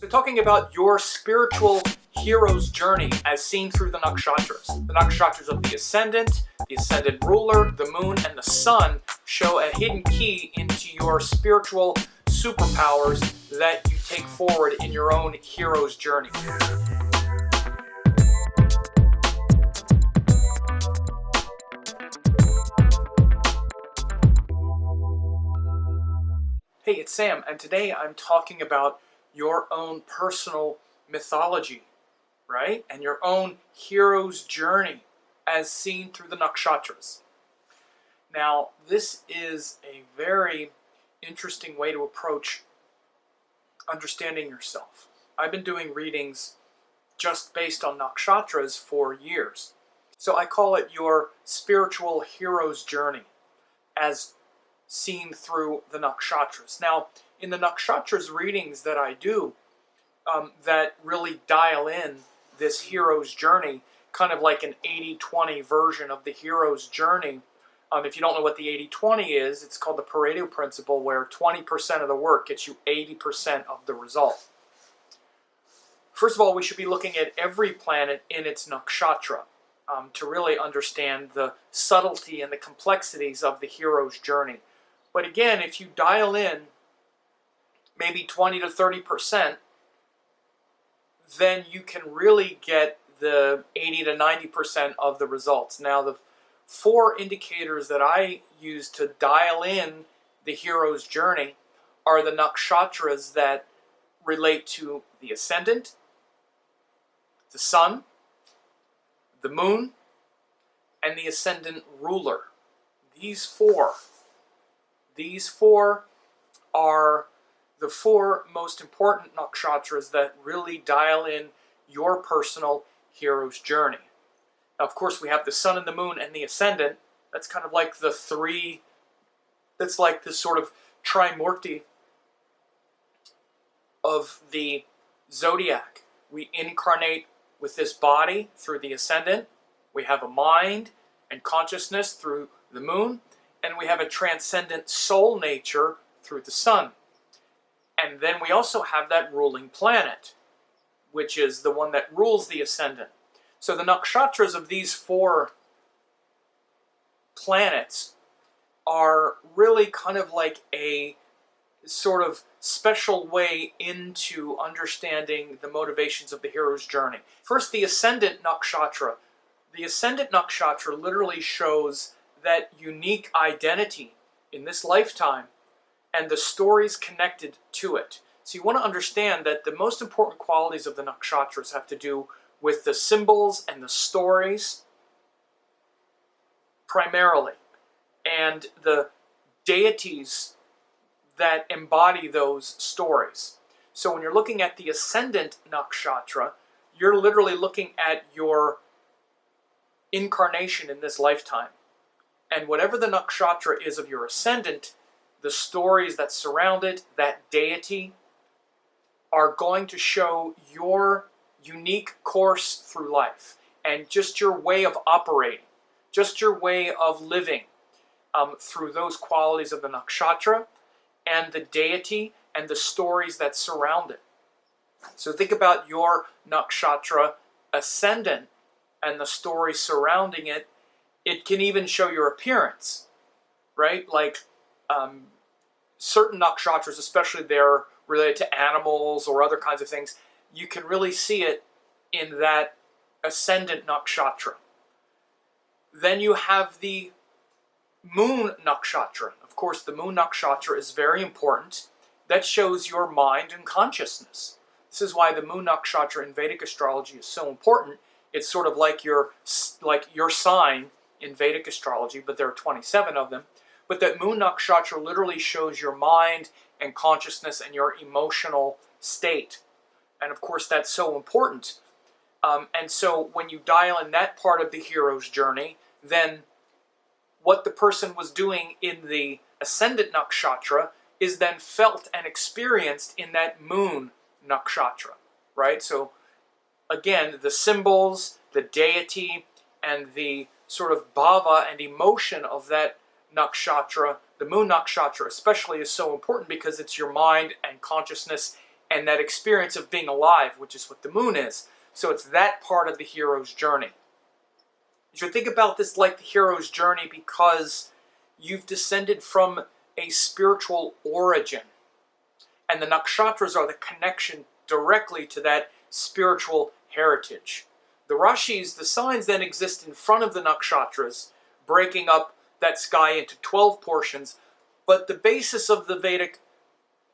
So talking about your spiritual hero's journey as seen through the nakshatras. The nakshatras of the Ascendant Ruler, the Moon, and the Sun show a hidden key into your spiritual superpowers that you take forward in your own hero's journey. Hey, it's Sam, and today I'm talking about your own personal mythology, right? And your own hero's journey as seen through the nakshatras. Now, this is a very interesting way to approach understanding yourself. I've been doing readings just based on nakshatras for years. So I call it your spiritual hero's journey as seen through the nakshatras. Now, in the nakshatras readings that I do, that really dial in this hero's journey, kind of like an 80-20 version of the hero's journey. If you don't know what the 80-20 is, it's called the Pareto Principle, where 20% of the work gets you 80% of the result. First of all, we should be looking at every planet in its nakshatra to really understand the subtlety and the complexities of the hero's journey. But again, if you dial in maybe 20 to 30%, then you can really get the 80 to 90% of the results. Now, the four indicators that I use to dial in the hero's journey are the nakshatras that relate to the Ascendant, the Sun, the Moon, and the Ascendant Ruler. These four are the four most important nakshatras that really dial in your personal hero's journey. Now, of course, we have the Sun and the Moon and the Ascendant. That's kind of like the three, that's like this sort of trimurti of the zodiac. We incarnate with this body through the Ascendant. We have a mind and consciousness through the Moon. And we have a transcendent soul nature through the Sun. And then we also have that ruling planet, which is the one that rules the Ascendant. So the nakshatras of these four planets are really kind of like a sort of special way into understanding the motivations of the hero's journey. First, the Ascendant Nakshatra. The Ascendant Nakshatra literally shows that unique identity in this lifetime and the stories connected to it. So you want to understand that the most important qualities of the nakshatras have to do with the symbols and the stories primarily, and the deities that embody those stories. So when you're looking at the Ascendant Nakshatra, you're literally looking at your incarnation in this lifetime. And whatever the nakshatra is of your ascendant, the stories that surround it, that deity, are going to show your unique course through life and just your way of operating, just your way of living through those qualities of the nakshatra and the deity and the stories that surround it. So think about your nakshatra ascendant and the stories surrounding it. It can even show your appearance, right? Like certain nakshatras, especially they're related to animals or other kinds of things, you can really see it in that Ascendant Nakshatra. Then you have the Moon Nakshatra. Of course, the Moon Nakshatra is very important. That shows your mind and consciousness. This is why the Moon Nakshatra in Vedic astrology is so important. It's sort of like your sign in Vedic astrology, but there are 27 of them. But that Moon Nakshatra literally shows your mind and consciousness and your emotional state. And of course, that's so important. And so when you dial in that part of the hero's journey, then what the person was doing in the Ascendant Nakshatra is then felt and experienced in that Moon Nakshatra, right? So again, the symbols, the deity, and the sort of bhava and emotion of that nakshatra, the Moon Nakshatra especially, is so important because it's your mind and consciousness and that experience of being alive, which is what the moon is. So it's that part of the hero's journey. You should think about this like the hero's journey because you've descended from a spiritual origin. And the nakshatras are the connection directly to that spiritual heritage. The rashis, the signs, then exist in front of the nakshatras, breaking up that sky into 12 portions. But the basis of the Vedic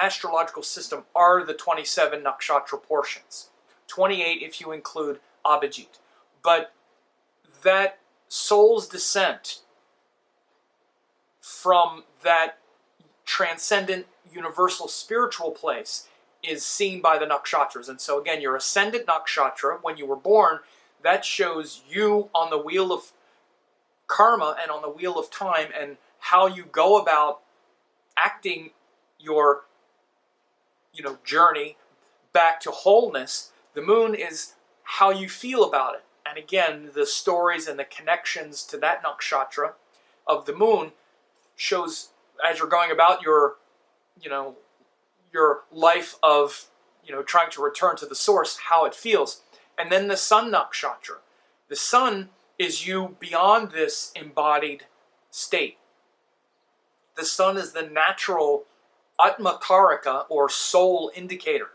astrological system are the 27 nakshatra portions. 28 if you include Abhijit. But that soul's descent from that transcendent universal spiritual place is seen by the nakshatras. And so again, your Ascendant Nakshatra, when you were born, that shows you on the wheel of karma and on the wheel of time and how you go about acting your journey back to wholeness. The moon is how you feel about it. And again, the stories and the connections to that nakshatra of the moon shows as you're going about your life of, trying to return to the source, how it feels. And then the Sun Nakshatra. The sun is you beyond this embodied state. The sun is the natural Atmakaraka, or soul indicator.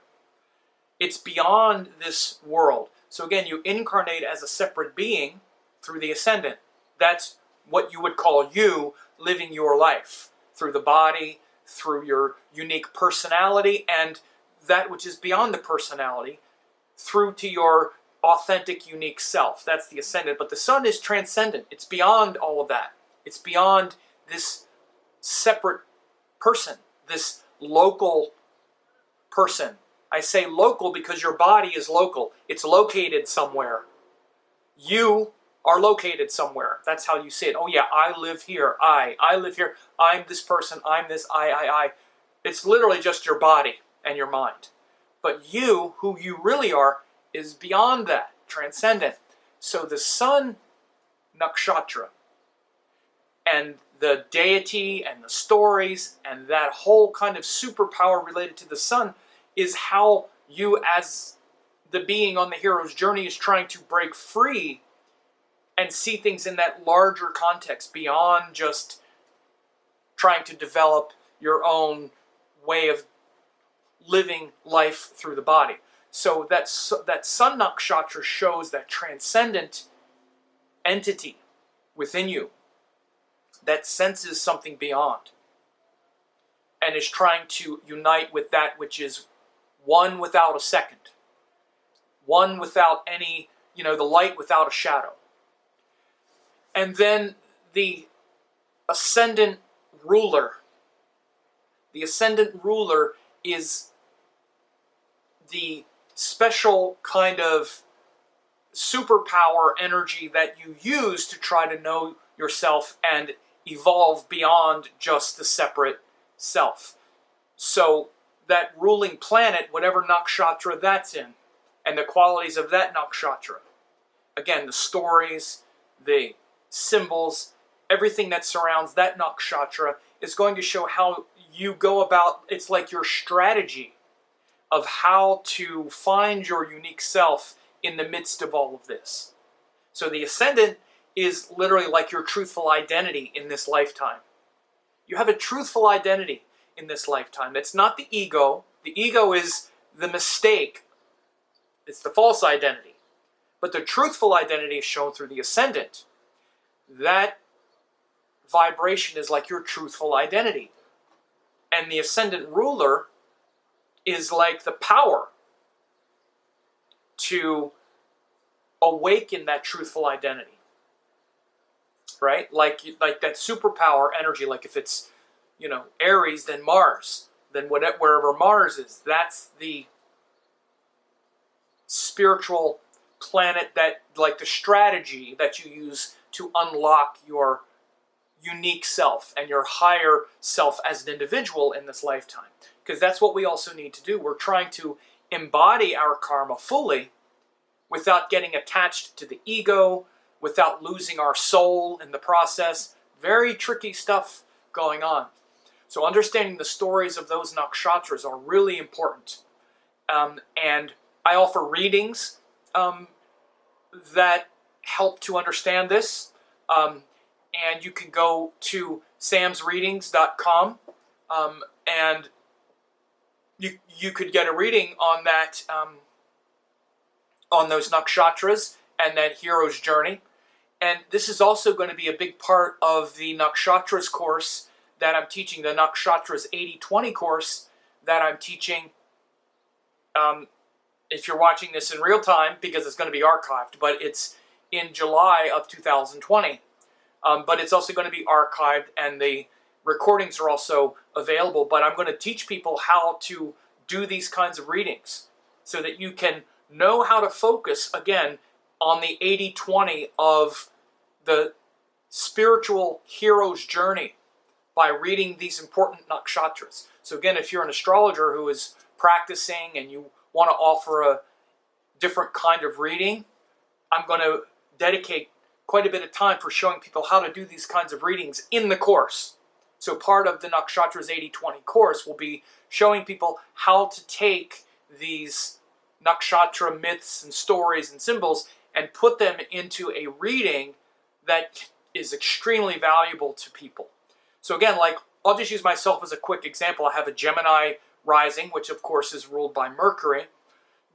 It's beyond this world. So again, you incarnate as a separate being through the Ascendant. That's what you would call you living your life. Through the body, through your unique personality, and that which is beyond the personality, through to your authentic, unique self. That's the Ascendant. But the Sun is transcendent. It's beyond all of that. It's beyond this separate person, this local person. I say local because your body is local. It's located somewhere. You are located somewhere. That's how you say it. Oh yeah, I live here. I live here. I'm this person. I'm this. I. It's literally just your body and your mind. But you, who you really are, is beyond that, transcendent. So the Sun Nakshatra and the deity and the stories and that whole kind of superpower related to the sun is how you, as the being on the hero's journey, is trying to break free and see things in that larger context beyond just trying to develop your own way of living life through the body. So that Sun Nakshatra shows that transcendent entity within you that senses something beyond and is trying to unite with that which is one without a second, one without any, the light without a shadow. And then the Ascendant Ruler. The Ascendant Ruler is the special kind of superpower energy that you use to try to know yourself and evolve beyond just the separate self. So that ruling planet, whatever nakshatra that's in, and the qualities of that nakshatra, again, the stories, the symbols, everything that surrounds that nakshatra is going to show how you go about, it's like your strategy of how to find your unique self in the midst of all of this. So the Ascendant is literally like your truthful identity in this lifetime. You have a truthful identity in this lifetime. It's not the ego. The ego is the mistake. It's the false identity. But the truthful identity is shown through the Ascendant. That vibration is like your truthful identity. And the Ascendant Ruler is like the power to awaken that truthful identity. Right? Like that superpower energy, like if it's, Aries, then Mars, then wherever Mars is, that's the spiritual planet that, like the strategy that you use to unlock your unique self and your higher self as an individual in this lifetime. Because that's what we also need to do. We're trying to embody our karma fully without getting attached to the ego, without losing our soul in the process. Very tricky stuff going on. So understanding the stories of those nakshatras are really important. And I offer readings that help to understand this. And you can go to samsreadings.com and you could get a reading on that, on those nakshatras and that hero's journey. And this is also going to be a big part of the Nakshatras course that I'm teaching, the Nakshatras 80/20 course that I'm teaching. If you're watching this in real time, because it's going to be archived, but it's in July of 2020. But it's also going to be archived, and the recordings are also available. But I'm going to teach people how to do these kinds of readings so that you can know how to focus, again, on the 80/20 of the spiritual hero's journey by reading these important nakshatras. So again, if you're an astrologer who is practicing and you want to offer a different kind of reading, I'm going to dedicate quite a bit of time for showing people how to do these kinds of readings in the course. So part of the Nakshatras 80/20 course will be showing people how to take these nakshatra myths and stories and symbols and put them into a reading that is extremely valuable to people. So again, like, I'll just use myself as a quick example. I have a Gemini rising, which of course is ruled by Mercury.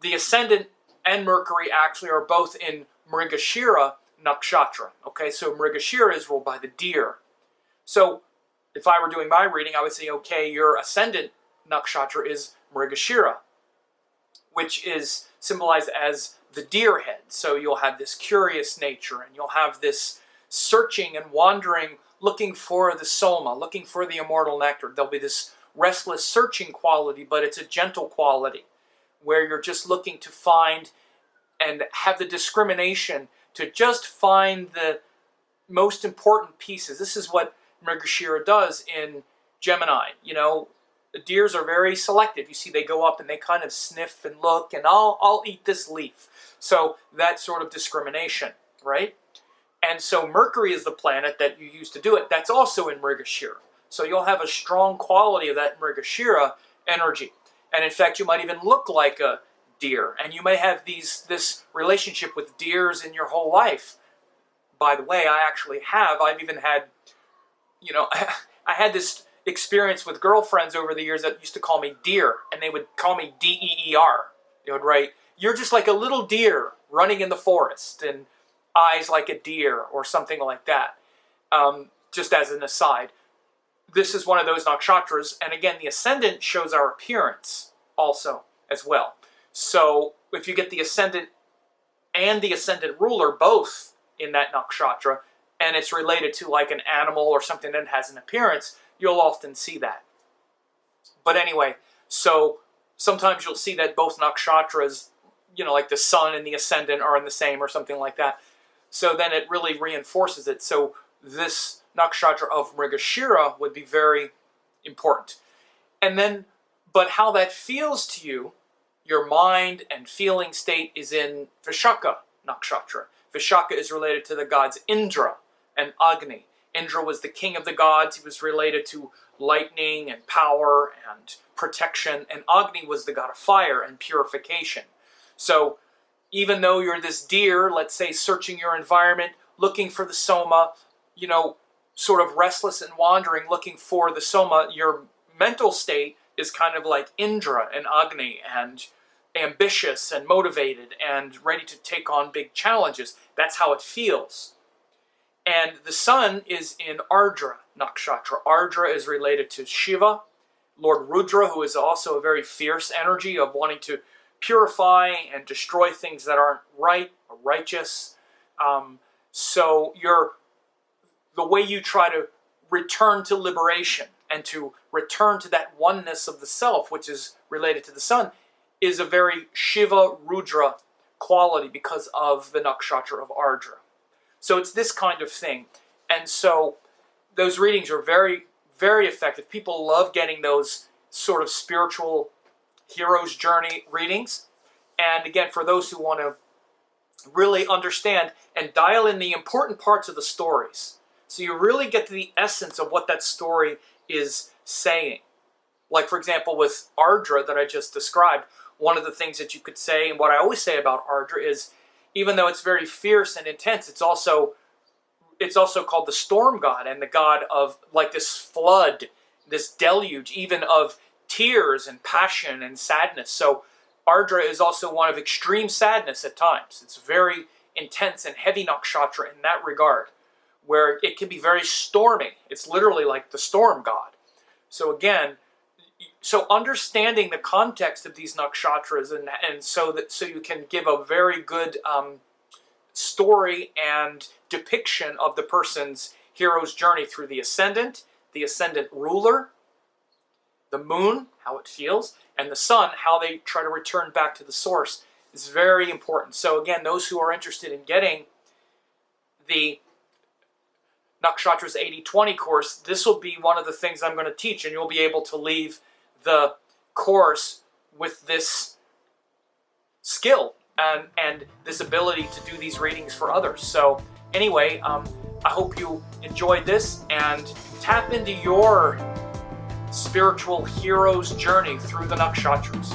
The Ascendant and Mercury actually are both in Mrigashira Nakshatra. Okay, so Mrigashira is ruled by the deer. So if I were doing my reading, I would say, okay, your Ascendant Nakshatra is Mrigashira, which is symbolized as the deer head. So you'll have this curious nature, and you'll have this searching and wandering, looking for the soma, looking for the immortal nectar. There'll be this restless searching quality, but it's a gentle quality where you're just looking to find and have the discrimination to just find the most important pieces. This is what Mrigashira does in Gemini. You know, the deers are very selective. You see, they go up and they kind of sniff and look, and I'll eat this leaf. So that sort of discrimination, right? And so Mercury is the planet that you use to do it. That's also in Mrigashira. So you'll have a strong quality of that Mrigashira energy. And in fact, you might even look like a deer. And you may have this relationship with deers in your whole life. By the way, I've even had, you know, I had this experience with girlfriends over the years that used to call me deer. And they would call me D-E-E-R. They would write, "You're just like a little deer running in the forest," and eyes like a deer, or something like that. Just as an aside. This is one of those nakshatras, and again, the Ascendant shows our appearance also, as well. So, if you get the Ascendant and the Ascendant Ruler both in that nakshatra, and it's related to like an animal or something that has an appearance, you'll often see that. But anyway, so sometimes you'll see that both nakshatras, you know, like the Sun and the Ascendant are in the same or something like that. So then it really reinforces it. So this nakshatra of Mrigashira would be very important. And then, but how that feels to you, your mind and feeling state, is in Vishaka Nakshatra. Vishaka is related to the gods Indra and Agni. Indra was the king of the gods. He was related to lightning and power and protection. And Agni was the god of fire and purification. So even though you're this deer, let's say, searching your environment, looking for the soma, you know, sort of restless and wandering, looking for the soma, your mental state is kind of like Indra and Agni, and ambitious and motivated and ready to take on big challenges. That's how it feels. And the Sun is in Ardra Nakshatra. Ardra is related to Shiva, Lord Rudra, who is also a very fierce energy of wanting to purify and destroy things that aren't right or righteous. So the way you try to return to liberation and to return to that oneness of the self, which is related to the Sun, is a very Shiva Rudra quality because of the nakshatra of Ardra. So it's this kind of thing. And so those readings are very, very effective. People love getting those sort of spiritual hero's journey readings. And again, for those who want to really understand and dial in the important parts of the stories, so you really get to the essence of what that story is saying. Like, for example, with Ardra that I just described, one of the things that you could say, and what I always say about Ardra is, even though it's very fierce and intense, it's also called the storm god, and the god of like this flood, this deluge, even of tears and passion and sadness. So Ardra is also one of extreme sadness at times. It's very intense and heavy nakshatra in that regard, where it can be very stormy. It's literally like the storm god. So again, understanding the context of these nakshatras, and so you can give a very good story and depiction of the person's hero's journey through the ascendant ruler, the moon, how it feels, and the sun, how they try to return back to the source, is very important. So again, those who are interested in getting the Nakshatras 80/20 course, this will be one of the things I'm going to teach, and you'll be able to leave the course with this skill and this ability to do these readings for others. So anyway, I hope you enjoyed this, and tap into your spiritual hero's journey through the nakshatras.